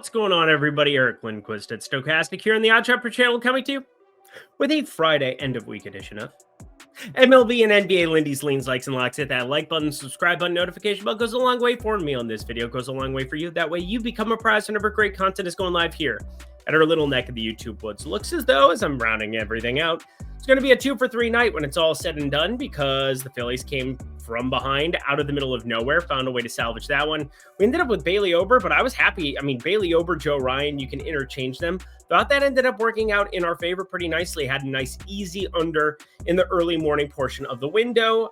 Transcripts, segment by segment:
What's going on, everybody? Eric Lindquist at Stochastic here on the Odd Shopper channel, coming to you with a Friday end-of-week edition of MLB and NBA Lindy's Leans, Likes, and Locks. Hit that like button, subscribe button, notification bell goes a long way for me on this video. Goes a long way for you. That way you become a prize whenever great content is going live here at our little neck of the YouTube woods. Looks as though, as I'm rounding everything out, it's going to be a 2-for-3 night when it's all said and done, because the Phillies came from behind out of the middle of nowhere, found a way to salvage that one. We ended up with Bailey Ober, but I was happy. I mean, Bailey Ober, Joe Ryan, you can interchange them. Thought that ended up working out in our favor pretty nicely. Had a nice easy under in the early morning portion of the window.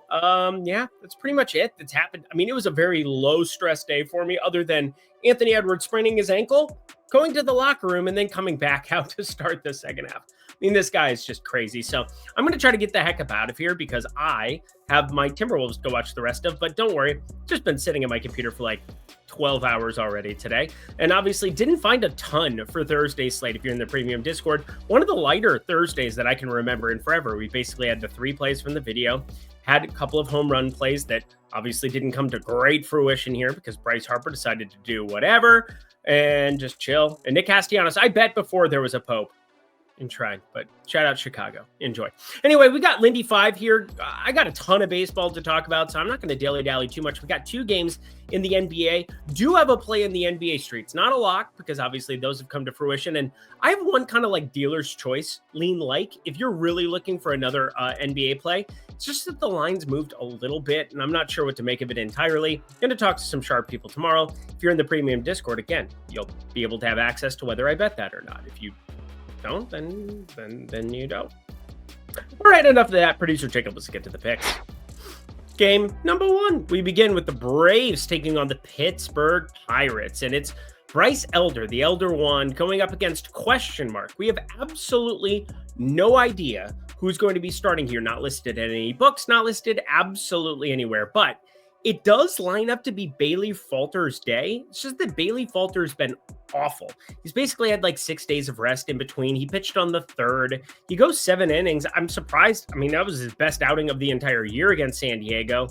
Yeah, that's pretty much it that's happened. I mean, it was a very low stress day for me, other than Anthony Edwards spraining his ankle, going to the locker room, and then coming back out to start the second half. I mean, this guy is just crazy. So I'm going to try to get the heck up out of here, because I have my Timberwolves to watch the rest of. But don't worry, just been sitting at my computer for like 12 hours already today. And obviously didn't find a ton for Thursday's slate. If you're in the premium Discord, one of the lighter Thursdays that I can remember in forever. We basically had the 3 plays from the video, had a couple of home run plays that obviously didn't come to great fruition here because Bryce Harper decided to do whatever and just chill. And Nick Castellanos, I bet before there was a Pope. And trying, but shout out Chicago. Enjoy. Anyway, we got Lindy 5 here. I got a ton of baseball to talk about, so I'm not going to dilly-dally too much. We got 2 games in the NBA. Do have a play in the NBA streets. Not a lock, because obviously those have come to fruition. And I have one kind of like dealer's choice lean like. If you're really looking for another NBA play, it's just that the lines moved a little bit, and I'm not sure what to make of it entirely. Going to talk to some sharp people tomorrow. If you're in the premium Discord, again, you'll be able to have access to whether I bet that or not. If you don't, then you don't. All right, enough of that. Producer Jacob, let's get to the picks. Game number 1. We begin with the Braves taking on the Pittsburgh Pirates, and it's Bryce Elder, the Elder One, going up against question mark. We have absolutely no idea who's going to be starting here. Not listed in any books, not listed absolutely anywhere, but it does line up to be Bailey Falter's day. It's just that Bailey Falter's been awful. He's basically had like 6 days of rest in between. He pitched on the 3rd. He goes 7 innings. I'm surprised. I mean, that was his best outing of the entire year against San Diego.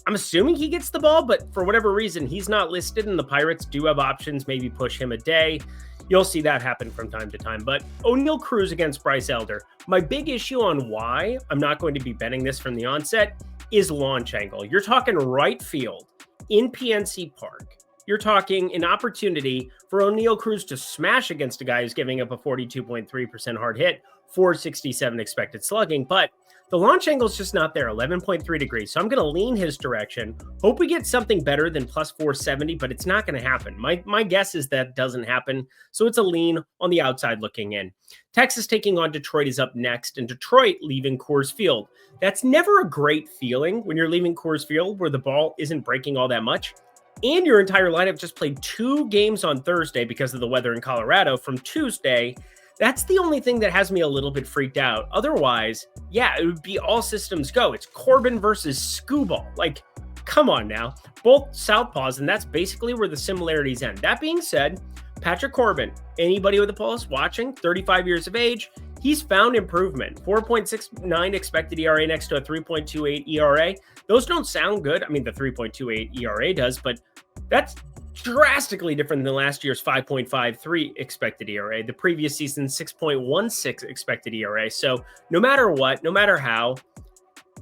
I'm assuming he gets the ball, but for whatever reason, he's not listed, and the Pirates do have options, maybe push him a day. You'll see that happen from time to time. But O'Neal Cruz against Bryce Elder. My big issue on why I'm not going to be betting this from the onset is launch angle. You're talking right field in PNC Park. You're talking an opportunity for O'Neal Cruz to smash against a guy who's giving up a 42.3% hard hit, 467 expected slugging, but the launch angle is just not there, 11.3 degrees. So I'm going to lean his direction. Hope we get something better than plus 470, but it's not going to happen. My guess is that doesn't happen. So it's a lean on the outside looking in. Texas taking on Detroit is up next, and Detroit leaving Coors Field. That's never a great feeling when you're leaving Coors Field where the ball isn't breaking all that much. And your entire lineup just played 2 games on Thursday because of the weather in Colorado from Tuesday. That's the only thing that has me a little bit freaked out. Otherwise, yeah, it would be all systems go. It's Corbin versus Skubal. Like, come on now. Both southpaws, and that's basically where the similarities end. That being said, Patrick Corbin, anybody with a pulse watching, 35 years of age, he's found improvement. 4.69 expected ERA next to a 3.28 ERA. Those don't sound good. I mean, the 3.28 ERA does, but that's drastically different than last year's 5.53 expected ERA, the previous season's 6.16 expected ERA. So no matter what, no matter how,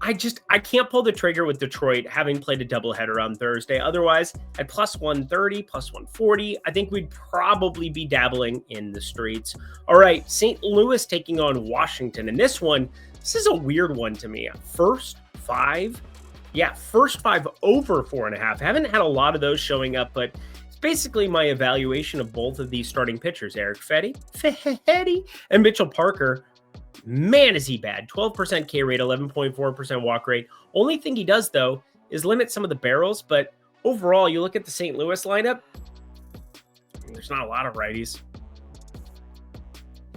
I can't pull the trigger with Detroit having played a doubleheader on Thursday. Otherwise, at plus 130, plus 140, I think we'd probably be dabbling in the streets. All right, St. Louis taking on Washington. And this is a weird one to me. First 5 over 4.5. I haven't had a lot of those showing up, but it's basically my evaluation of both of these starting pitchers, Eric Fetty and Mitchell Parker. Man, is he bad. 12% K rate, 11.4% walk rate. Only thing he does, though, is limit some of the barrels, but overall, you look at the St. Louis lineup, there's not a lot of righties.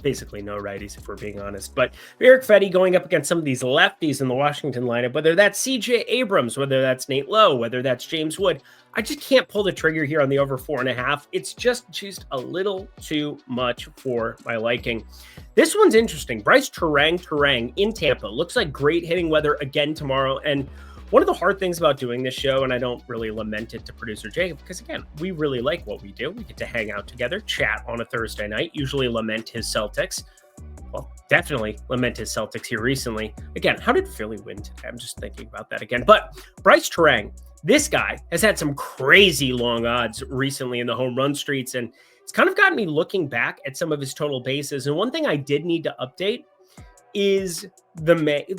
Basically no righties, if we're being honest. But Eric Fetty going up against some of these lefties in the Washington lineup, whether that's CJ Abrams, whether that's Nate Lowe, whether that's James Wood, I just can't pull the trigger here on the over 4.5. It's just a little too much for my liking. This one's interesting. Bryce Terang in Tampa. Looks like great hitting weather again tomorrow. And One of the hard things about doing this show, and I don't really lament it to producer Jacob, because again, we really like what we do. We get to hang out together, chat on a Thursday night, usually lament his Celtics. Well, definitely lament his Celtics here recently. Again, how did Philly win today? I'm just thinking about that again. But Bryce Terang, this guy has had some crazy long odds recently in the home run streets, and it's kind of gotten me looking back at some of his total bases. And one thing I did need to update is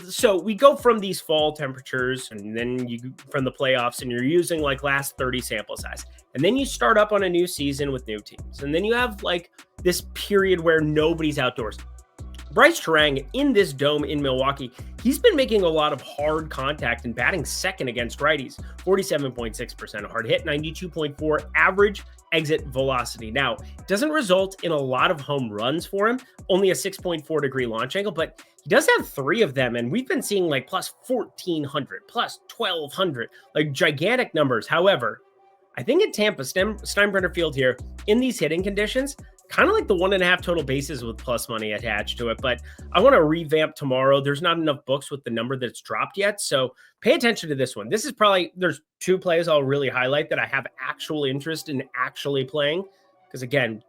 so we go from these fall temperatures and then you from the playoffs, and you're using like last 30 sample size, and then you start up on a new season with new teams, and then you have like this period where nobody's outdoors. Bryce Terang in this dome in Milwaukee, he's been making a lot of hard contact and batting second against righties. 47.6% hard hit, 92.4 average exit velocity. Now, it doesn't result in a lot of home runs for him, only a 6.4 degree launch angle, but he does have 3 of them, and we've been seeing like plus 1,400, plus 1,200, like gigantic numbers. However, I think at Tampa, Steinbrenner Field here, in these hitting conditions, kind of like the 1.5 total bases with plus money attached to it. But I want to revamp tomorrow. There's not enough books with the number that's dropped yet. So pay attention to this one. This is probably, there's 2 plays I'll really highlight that I have actual interest in actually playing. Because again,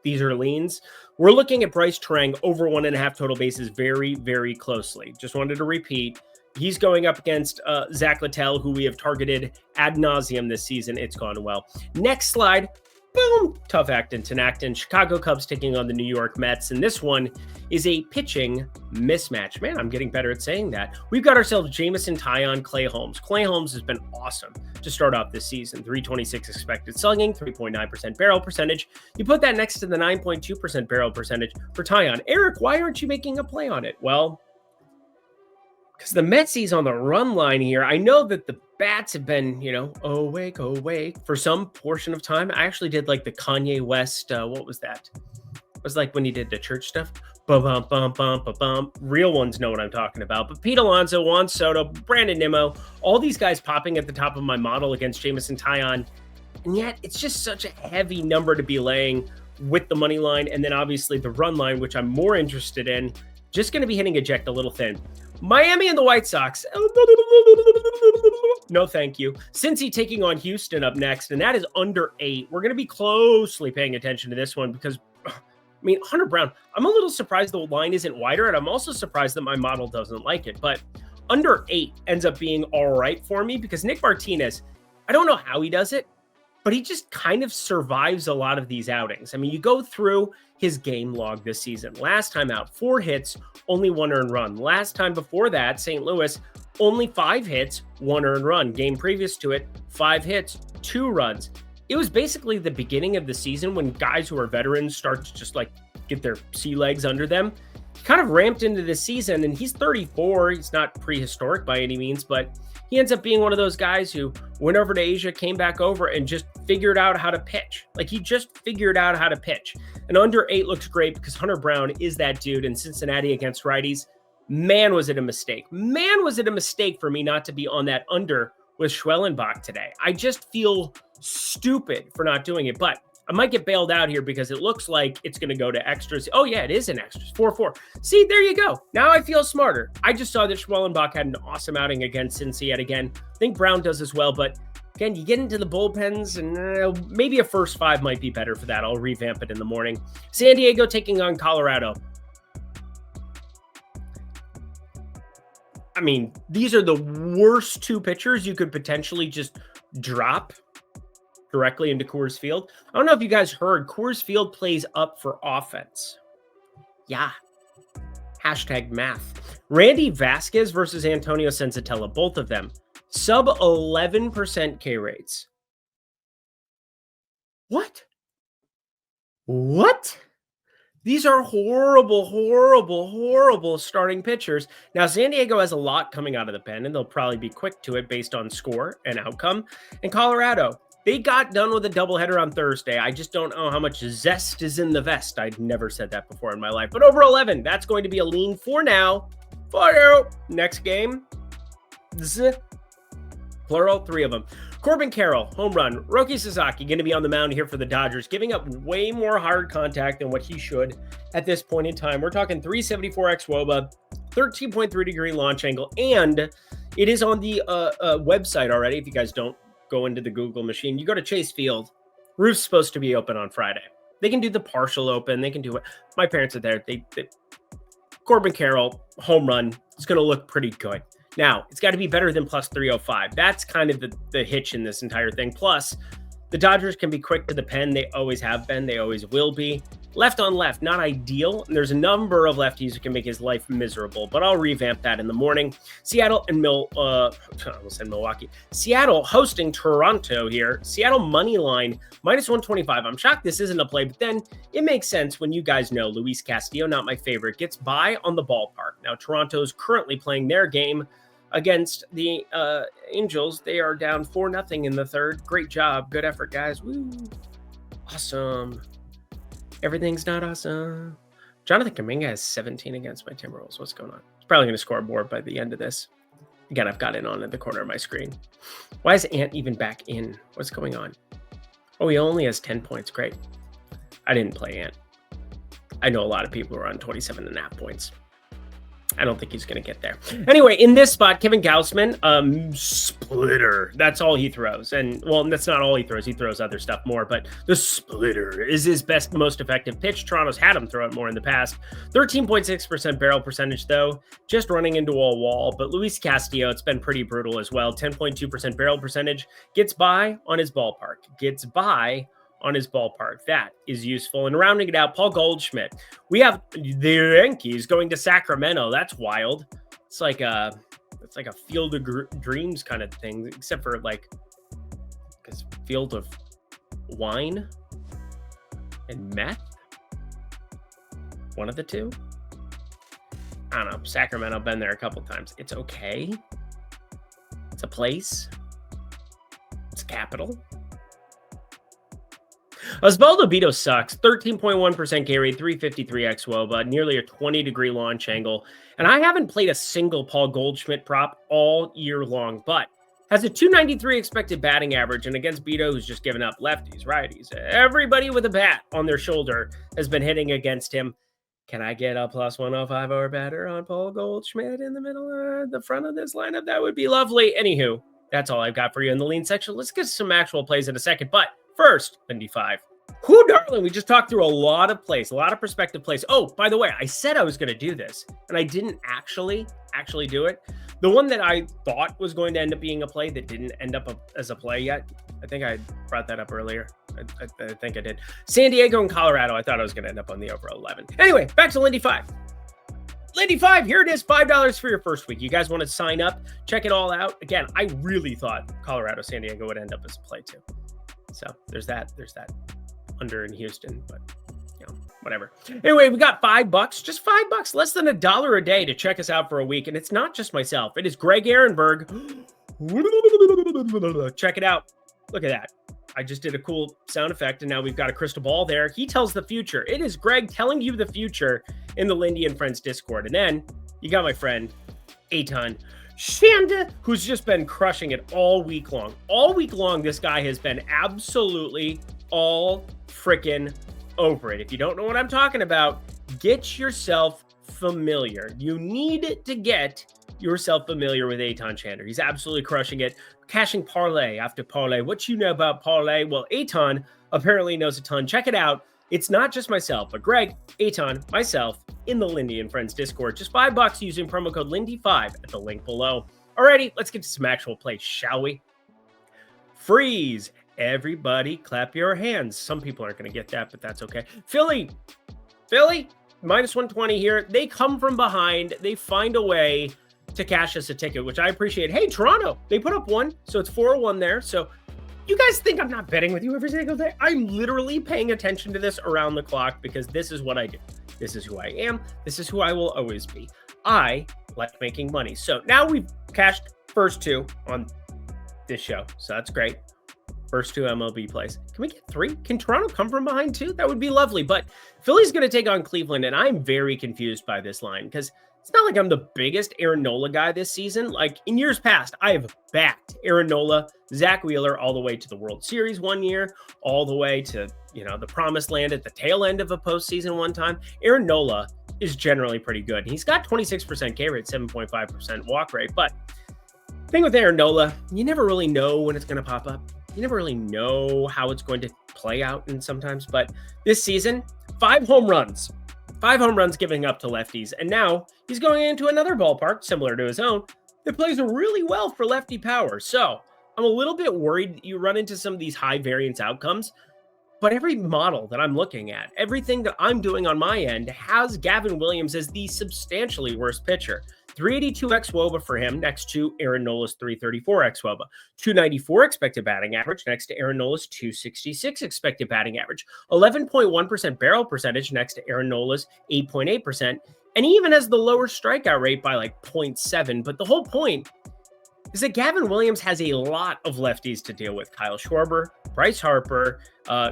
these are leans. We're looking at Bryce Terang over 1.5 total bases very, very closely. Just wanted to repeat. He's going up against Zach Littell, who we have targeted ad nauseum this season. It's gone well. Next slide. Boom. Tough Acton, Tinacton. Chicago Cubs taking on the New York Mets. And this one is a pitching mismatch. Man, I'm getting better at saying that. We've got ourselves Jameson Taillon, Clay Holmes. Clay Holmes has been awesome to start off this season. 326 expected slugging, 3.9% barrel percentage. You put that next to the 9.2% barrel percentage for Taillon. Eric, why aren't you making a play on it? Well, because the Metsies on the run line here. I know that the bats have been, awake for some portion of time. I actually did like the Kanye West, what was that? It was like when he did the church stuff. Bum, bum, bum, bum, bum. Real ones know what I'm talking about. But Pete Alonso, Juan Soto, Brandon Nimmo, all these guys popping at the top of my model against Jameson Taillon. And yet it's just such a heavy number to be laying with the money line. And then obviously the run line, which I'm more interested in, just going to be hitting eject a little thin. Miami and the White Sox. No, thank you. Cincy taking on Houston up next, and that is under 8. We're going to be closely paying attention to this one because, Hunter Brown, I'm a little surprised the line isn't wider, and I'm also surprised that my model doesn't like it. But under 8 ends up being all right for me because Nick Martinez, I don't know how he does it, but he just kind of survives a lot of these outings. You go through his game log this season. Last time out, 4 hits, only 1 earned run. Last time before that, St. Louis, only 5 hits, 1 earned run. Game previous to it, 5 hits, 2 runs. It was basically the beginning of the season when guys who are veterans start to just like get their sea legs under them. He kind of ramped into this season, and he's 34. He's not prehistoric by any means, but he ends up being one of those guys who went over to Asia, came back over, and just figured out how to pitch. Like, he just figured out how to pitch. And under 8 looks great because Hunter Brown is that dude in Cincinnati against righties. Man, was it a mistake. Man, was it a mistake for me not to be on that under with Schwellenbach today. I just feel stupid for not doing it, but I might get bailed out here because it looks like it's going to go to extras. Oh, yeah, it is in extras. 4-4. See, there you go. Now I feel smarter. I just saw that Schwellenbach had an awesome outing against Cincy yet again. I think Brown does as well, but again, you get into the bullpens, and maybe a first 5 might be better for that. I'll revamp it in the morning. San Diego taking on Colorado. These are the worst 2 pitchers you could potentially just drop directly into Coors Field. I don't know if you guys heard, Coors Field plays up for offense. Yeah. Hashtag math. Randy Vasquez versus Antonio Senzatella. Both of them. Sub 11% K rates. What? These are horrible, horrible, horrible starting pitchers. Now, San Diego has a lot coming out of the pen, and they'll probably be quick to it based on score and outcome. And Colorado, they got done with a doubleheader on Thursday. I just don't know how much zest is in the vest. I'd never said that before in my life. But over 11, that's going to be a lean for now. For you. Next game. Plural, 3 of them. Corbin Carroll, home run. Roki Sasaki going to be on the mound here for the Dodgers, giving up way more hard contact than what he should at this point in time. We're talking 374 xWOBA, 13.3-degree launch angle, and it is on the website already. If you guys don't go into the Google machine, you go to Chase Field. Roof's supposed to be open on Friday. They can do the partial open. They can do it. My parents are there. They Corbin Carroll, home run. It's going to look pretty good. Now, it's got to be better than plus 305. That's kind of the hitch in this entire thing. Plus, the Dodgers can be quick to the pen. They always have been. They always will be. Left on left, not ideal. And there's a number of lefties who can make his life miserable, but I'll revamp that in the morning. Seattle and Milwaukee. Seattle hosting Toronto here. Seattle money line, minus 125. I'm shocked this isn't a play, but then it makes sense when you guys know Luis Castillo, not my favorite, gets by on the ballpark. Now, Toronto's currently playing their game against the Angels. They are down 4-0 in the third. Great job. Good effort, guys. Woo. Awesome. Everything's not awesome. Jonathan Kuminga has 17 against my Timberwolves. What's going on? He's probably going to score more by the end of this. Again, I've got it on in the corner of my screen. Why is Ant even back in? What's going on? Oh, he only has 10 points. Great. I didn't play Ant. I know a lot of people are on 27.5 points. I don't think he's going to get there. Anyway, in this spot, Kevin Gausman, splitter. That's all he throws. And, well, that's not all he throws. He throws other stuff more, but the splitter is his best, most effective pitch. Toronto's had him throw it more in the past. 13.6% barrel percentage, though, just running into a wall. But Luis Castillo, it's been pretty brutal as well. 10.2% barrel percentage. Gets by on his ballpark. That is useful. And rounding it out, Paul Goldschmidt. We have the Yankees going to Sacramento. That's wild. It's like a Field of Dreams kind of thing, except for like because Field of Wine and Meth. One of the two. I don't know. Sacramento, been there a couple times. It's okay. It's a place. It's a capital. Osvaldo Bido sucks. 13.1% K rate, 353 xWOBA, nearly a 20-degree launch angle. And I haven't played a single Paul Goldschmidt prop all year long, but has a 293 expected batting average. And against Bido, who's just given up lefties, righties, everybody with a bat on their shoulder has been hitting against him. Can I get a plus 105 or better on Paul Goldschmidt in the middle, the front of this lineup? That would be lovely. Anywho, that's all I've got for you in the lean section. Let's get some actual plays in a second, but first, Lindy 5. Who, darling? We just talked through a lot of plays, a lot of prospective plays. Oh, by the way, I said I was going to do this, and I didn't actually do it. The one that I thought was going to end up being a play that didn't end up as a play yet. I think I brought that up earlier. I think I did. San Diego and Colorado. I thought I was going to end up on the over 11. Anyway, back to Lindy 5. Lindy 5, here it is, $5 for your first week. You guys want to sign up? Check it all out. Again, I really thought Colorado, San Diego would end up as a play too. So there's that under in Houston, but you know, whatever. Anyway, we got $5, just $5, less than $1 a day to check us out for a week. And it's not just myself. It is Greg Ehrenberg. Check it out. Look at that. I just did a cool sound effect, and now we've got a crystal ball there. He tells the future. It is Greg telling you the future in the Lindy and Friends Discord. And then you got my friend, Eitan Shanda, who's just been crushing it all week long. All week long, this guy has been absolutely all freaking over it. If you don't know what I'm talking about, get yourself familiar. You need to get yourself familiar with Eitan Shander. He's absolutely crushing it. Cashing parlay after parlay. What you know about parlay? Well, Eitan apparently knows a ton. Check it out. It's not just myself, but Greg, Eitan, myself, in the Lindy and Friends Discord. Just $5 using promo code Lindy5 at the link below. Alrighty, let's get to some actual plays, shall we? Freeze. Everybody clap your hands. Some people aren't going to get that, but that's okay. Philly, minus 120 here. They come from behind. They find a way to cash us a ticket, which I appreciate. Hey, Toronto, they put up one, so it's 4-1 there. So you guys think I'm not betting with you every single day? I'm literally paying attention to this around the clock because this is what I do. This is who I am. This is who I will always be. I like making money. So now we've cashed first two on this show. So that's great. First two MLB plays. Can we get three? Can Toronto come from behind too? That would be lovely. But Philly's going to take on Cleveland, and I'm very confused by this line because it's not like I'm the biggest Aaron Nola guy this season. Like in years past, I have backed Aaron Nola, Zach Wheeler all the way to the World Series one year, all the way to, the promised land at the tail end of a postseason one time. Aaron Nola is generally pretty good. He's got 26% K rate, 7.5% walk rate. But the thing with Aaron Nola, you never really know when it's going to pop up. You never really know how it's going to play out and sometimes. But this season, 5 home runs. 5 home runs giving up to lefties. And now he's going into another ballpark similar to his own that plays really well for lefty power. So I'm a little bit worried you run into some of these high variance outcomes. But every model that I'm looking at, everything that I'm doing on my end has Gavin Williams as the substantially worst pitcher. 382 xWOBA for him next to Aaron Nola's 334 xWOBA. 294 expected batting average next to Aaron Nola's 266 expected batting average. 11.1% barrel percentage next to Aaron Nola's 8.8%. And he even has the lower strikeout rate by like 0.7. But the whole point is that Gavin Williams has a lot of lefties to deal with. Kyle Schwarber, Bryce Harper,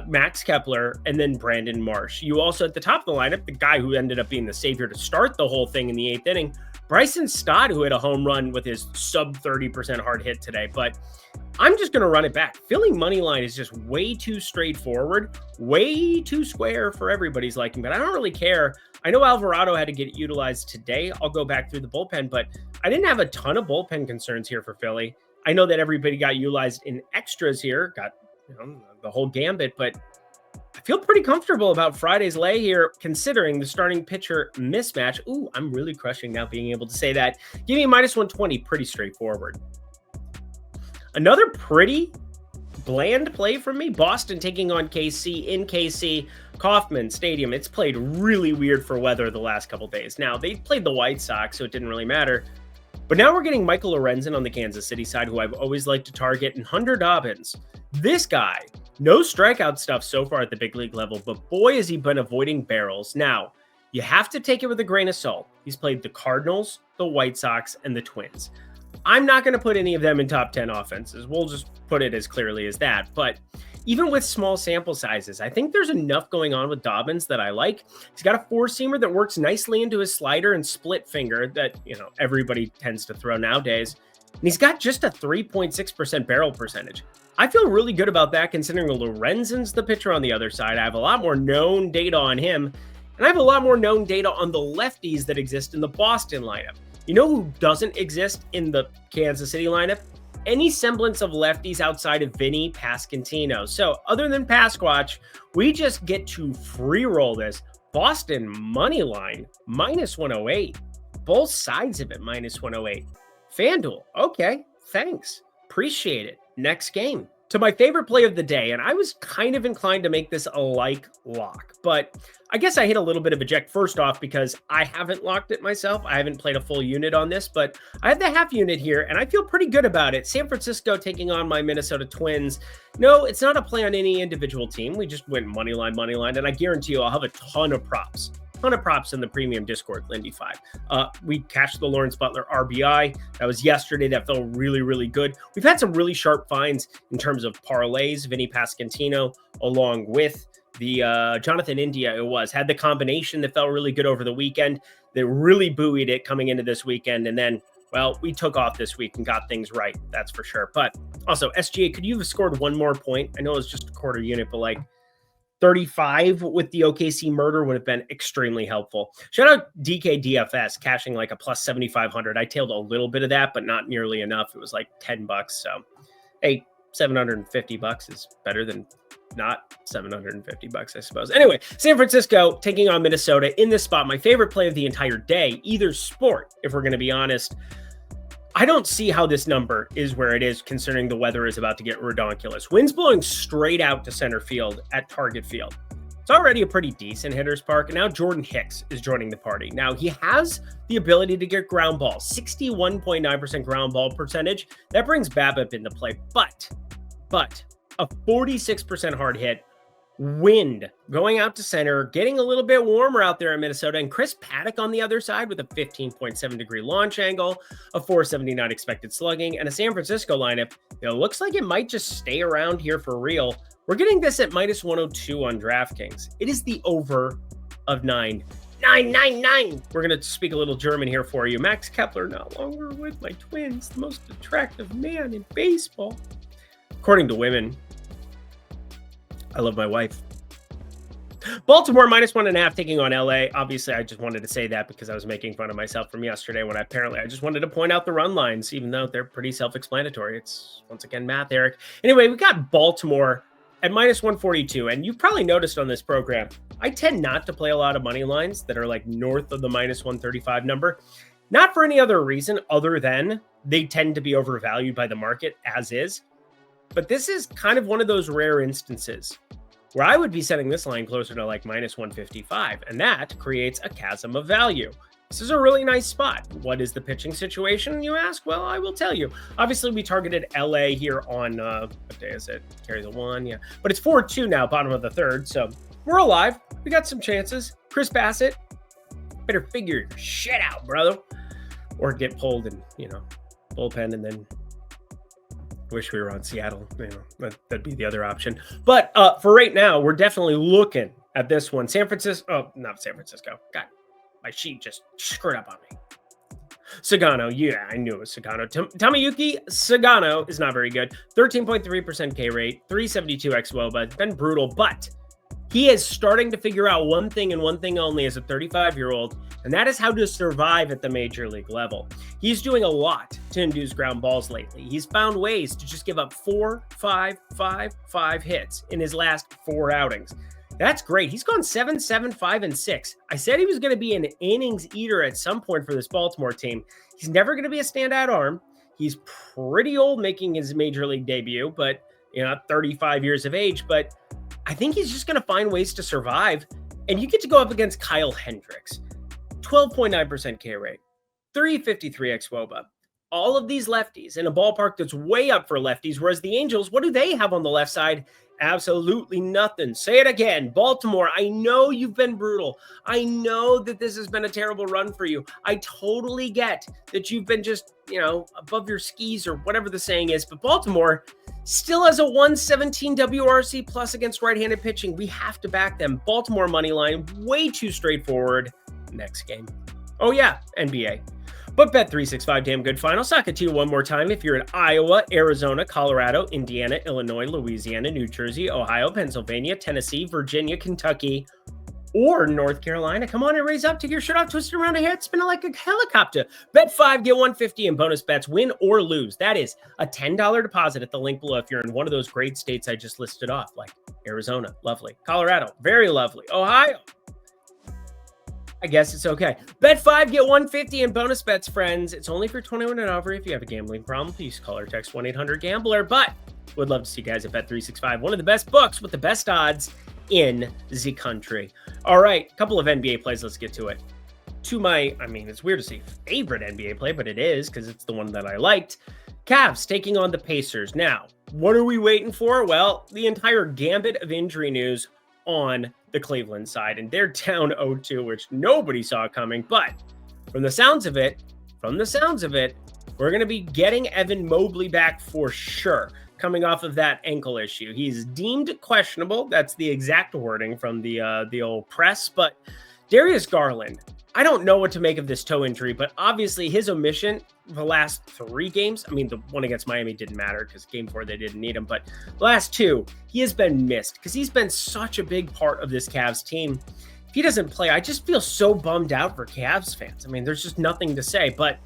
Max Kepler, and then Brandon Marsh. You also at the top of the lineup, the guy who ended up being the savior to start the whole thing in the 8th inning, Bryson Stott, who hit a home run with his sub 30% hard hit today. But I'm just going to run it back. Philly money line is just way too straightforward, way too square for everybody's liking, but I don't really care. I know Alvarado had to get utilized today. I'll go back through the bullpen, but I didn't have a ton of bullpen concerns here for Philly. I know that everybody got utilized in extras here, got the whole gambit, but I feel pretty comfortable about Friday's lay here, considering the starting pitcher mismatch. Ooh, I'm really crushing now being able to say that. Give me minus 120, pretty straightforward. Another pretty bland play from me, Boston taking on KC in KC, Kauffman Stadium. It's played really weird for weather the last couple days. Now, they played the White Sox, so it didn't really matter. But now we're getting Michael Lorenzen on the Kansas City side, who I've always liked to target, and Hunter Dobbins. This guy, no strikeout stuff so far at the big league level, but boy, has he been avoiding barrels. Now, you have to take it with a grain of salt. He's played the Cardinals, the White Sox, and the Twins. I'm not going to put any of them in top 10 offenses. We'll just put it as clearly as that. But even with small sample sizes, I think there's enough going on with Dobbins that I like. He's got a 4-seamer that works nicely into his slider and split finger that, everybody tends to throw nowadays. And he's got just a 3.6% barrel percentage. I feel really good about that considering Lorenzen's the pitcher on the other side. I have a lot more known data on him, and I have a lot more known data on the lefties that exist in the Boston lineup. You know who doesn't exist in the Kansas City lineup? Any semblance of lefties outside of Vinny Pasquantino. So other than Pasquatch, we just get to free roll this. Boston money line, minus 108. Both sides of it, minus 108. FanDuel, okay, thanks. Appreciate it. Next game. To my favorite play of the day, and I was kind of inclined to make this a lock, but I guess I hit a little bit of a eject first off because I haven't locked it myself. I haven't played a full unit on this, but I have the half unit here, and I feel pretty good about it. San Francisco taking on my Minnesota Twins. No, it's not a play on any individual team. We just went money line, and I guarantee you I'll have a ton of props. In the premium Discord, Lindy 5. We cashed the Lawrence Butler RBI. That was yesterday. That felt really, really good. We've had some really sharp finds in terms of parlays. Vinny Pasquantino, along with the Jonathan India, had the combination that felt really good over the weekend. They really buoyed it coming into this weekend. And then, well, we took off this week and got things right. That's for sure. But also, SGA, could you have scored one more point? I know it's just a quarter unit, but like 35 with the OKC murder would have been extremely helpful. Shout out DK DFS cashing like a plus 7,500. I tailed a little bit of that, but not nearly enough. It was like $10. So, hey, $750 is better than not $750, I suppose. Anyway, San Francisco taking on Minnesota in this spot. My favorite play of the entire day, either sport, if we're going to be honest. I don't see how this number is where it is, considering the weather is about to get redonkulous. Winds blowing straight out to center field at Target Field. It's already a pretty decent hitter's park, and now Jordan Hicks is joining the party. Now, he has the ability to get ground balls, 61.9% ground ball percentage. That brings BABIP into play, but a 46% hard hit, wind going out to center, getting a little bit warmer out there in Minnesota, and Chris Paddock on the other side with a 15.7 degree launch angle, a 479 expected slugging, and a San Francisco lineup that looks like it might just stay around here for real. We're getting this at minus 102 on DraftKings. It is the over of 999. We're going to speak a little German here for you. Max Kepler no longer with my Twins, the most attractive man in baseball. According to women, I love my wife. Baltimore -1.5 taking on LA. Obviously, I just wanted to say that because I was making fun of myself from yesterday when I just wanted to point out the run lines, even though they're pretty self-explanatory. It's once again math, Eric. Anyway, we got Baltimore at -142. And you've probably noticed on this program, I tend not to play a lot of money lines that are like north of the -135 number. Not for any other reason other than they tend to be overvalued by the market as is. But this is kind of one of those rare instances where I would be setting this line closer to like -155, and that creates a chasm of value. This is a really nice spot. What is the pitching situation, you ask? Well, I will tell you. Obviously, we targeted LA here on, what day is it? Carries a 1, yeah. But it's 4-2 now, bottom of the third, so we're alive. We got some chances. Chris Bassett, better figure your shit out, brother. Or get pulled and, bullpen and then wish we were on Seattle. That'd be the other option. But for right now, we're definitely looking at this one. San Francisco. Oh, not San Francisco. God, my sheet just screwed up on me. Sagano. Yeah, I knew it was Sagano. Tamayuki Sagano is not very good. 13.3% K rate, 372 xWOBA. It's been brutal, but he is starting to figure out one thing and one thing only as a 35-year-old, and that is how to survive at the major league level. He's doing a lot to induce ground balls lately. He's found ways to just give up 4, 5, 5, 5 hits in his last 4 outings. That's great. He's gone 7, 7, 5, and 6. I said he was going to be an innings eater at some point for this Baltimore team. He's never going to be a standout arm. He's pretty old making his major league debut, but 35 years of age, but I think he's just going to find ways to survive. And you get to go up against Kyle Hendricks, 12.9% K rate, 353 xWOBA. All of these lefties in a ballpark that's way up for lefties, whereas the Angels, what do they have on the left side? Absolutely nothing. Say it again. Baltimore, I know you've been brutal. I know that this has been a terrible run for you. I totally get that you've been just, above your skis or whatever the saying is. But Baltimore still has a 117 WRC plus against right-handed pitching. We have to back them. Baltimore money line, way too straightforward. Next game. Oh, yeah, NBA. But Bet365, damn good final. Sock it to you one more time. If you're in Iowa, Arizona, Colorado, Indiana, Illinois, Louisiana, New Jersey, Ohio, Pennsylvania, Tennessee, Virginia, Kentucky, or North Carolina, come on and raise up. Take your shirt off, twist it around a head, spin it like a helicopter. Bet 5, get 150 in bonus bets, win or lose. That is a $10 deposit at the link below if you're in one of those great states I just listed off, like Arizona, lovely. Colorado, very lovely. Ohio, I guess it's okay. Bet 5, get 150 in bonus bets, friends. It's only for 21 and over. If you have a gambling problem, please call or text 1-800-GAMBLER. But would love to see you guys at Bet365, one of the best books with the best odds in the country. All right, a couple of NBA plays. Let's get to it. It's weird to say favorite NBA play, but it is because it's the one that I liked. Cavs taking on the Pacers. Now, what are we waiting for? Well, the entire gambit of injury news on the Cleveland side, and they're down 0-2, which nobody saw coming. But from the sounds of it, we're going to be getting Evan Mobley back for sure, coming off of that ankle issue. He's deemed questionable. That's the exact wording from the old press. But Darius Garland, I don't know what to make of this toe injury, but obviously his omission the last 3 games, the one against Miami didn't matter because game 4 they didn't need him, but the last 2, he has been missed because he's been such a big part of this Cavs team. If he doesn't play, I just feel so bummed out for Cavs fans. There's just nothing to say. But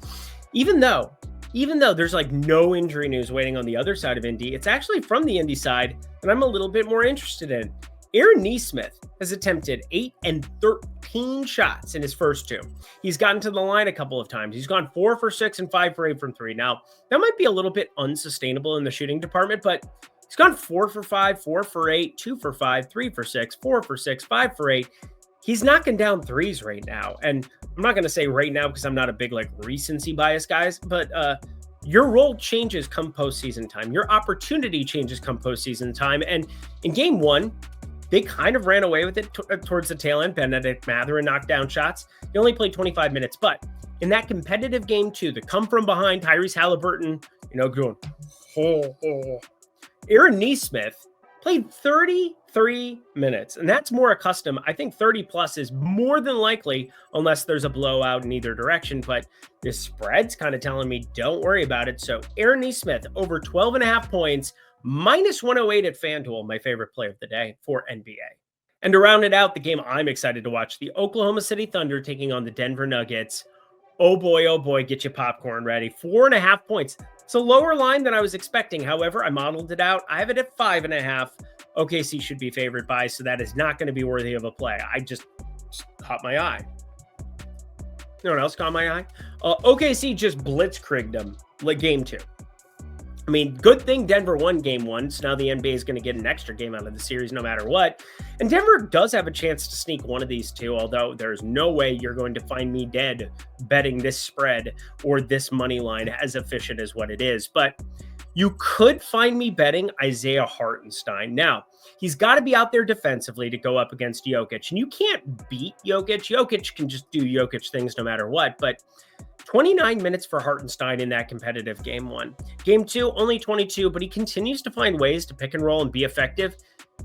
even though there's like no injury news waiting on the other side of Indy, it's actually from the Indy side that I'm a little bit more interested in. Aaron Nesmith has attempted 8 and 13 shots in his first 2. He's gotten to the line a couple of times. He's gone 4 for 6 and 5 for 8 from 3. Now, that might be a little bit unsustainable in the shooting department, but he's gone 4 for 5, 4 for 8, 2 for 5, 3 for 6, 4 for 6, 5 for 8. He's knocking down threes right now. And I'm not going to say right now because I'm not a big recency bias guys, but your role changes come postseason time. Your opportunity changes come postseason time. And in game 1, they kind of ran away with it towards the tail end. Benedict Mathurin knocked down shots. He only played 25 minutes. But in that competitive game 2, the come from behind, Tyrese Halliburton, going, Aaron Nesmith played 33 minutes. And that's more accustomed. I think 30 plus is more than likely unless there's a blowout in either direction. But this spread's kind of telling me don't worry about it. So Aaron Nesmith over 12.5 points. -108 at FanDuel, my favorite play of the day for NBA. And to round it out, the game I'm excited to watch, the Oklahoma City Thunder taking on the Denver Nuggets. Oh boy, get your popcorn ready. 4.5 points. It's a lower line than I was expecting. However, I modeled it out. I have it at 5.5. OKC should be favored by, so that is not going to be worthy of a play. I just caught my eye. No one else caught my eye? OKC just blitzkrieged them like game 2. I mean, good thing Denver won game 1, so now the NBA is going to get an extra game out of the series no matter what. And Denver does have a chance to sneak one of these two, although there's no way you're going to find me dead betting this spread or this money line as efficient as what it is. But you could find me betting Isaiah Hartenstein. Now, he's got to be out there defensively to go up against Jokic, and you can't beat Jokic. Jokic can just do Jokic things no matter what, but 29 minutes for Hartenstein in that competitive game 1. Game 2, only 22, but he continues to find ways to pick and roll and be effective.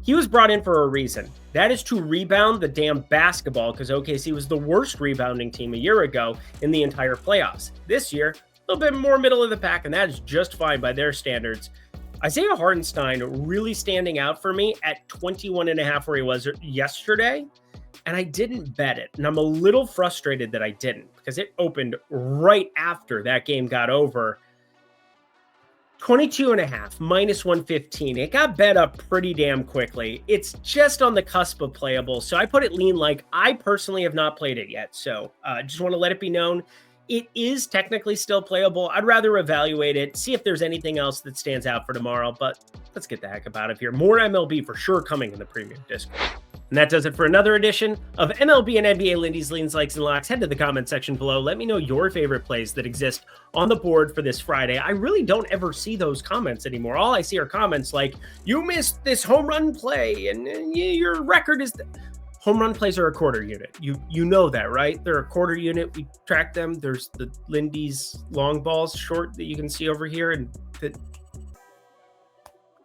He was brought in for a reason. That is to rebound the damn basketball, because OKC was the worst rebounding team a year ago in the entire playoffs. This year, a little bit more middle of the pack, and that is just fine by their standards. Isaiah Hartenstein really standing out for me at 21.5 where he was yesterday. And I didn't bet it. And I'm a little frustrated that I didn't, because it opened right after that game got over. 22.5, minus 115. It got bet up pretty damn quickly. It's just on the cusp of playable. So I put it lean like. I personally have not played it yet. So just want to let it be known. It is technically still playable. I'd rather evaluate it, see if there's anything else that stands out for tomorrow. But let's get the heck up out of here. More MLB for sure coming in the premium Discord. And that does it for another edition of MLB and NBA Lindy's Leans, Likes, and Locks. Head to the comment section below. Let me know your favorite plays that exist on the board for this Friday. I really don't ever see those comments anymore. All I see are comments like, you missed this home run play, and your record is... Home run plays are a quarter unit. You know that, right? They're a quarter unit. We track them. There's the Lindy's long balls short that you can see over here. And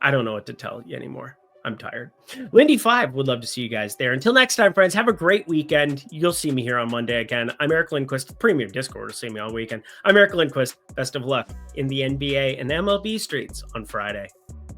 I don't know what to tell you anymore. I'm tired. Lindy 5 would love to see you guys there. Until next time, friends, have a great weekend. You'll see me here on Monday again. I'm Eric Lindquist, Premium Discord will see me all weekend. I'm Eric Lindquist. Best of luck in the NBA and MLB streets on Friday.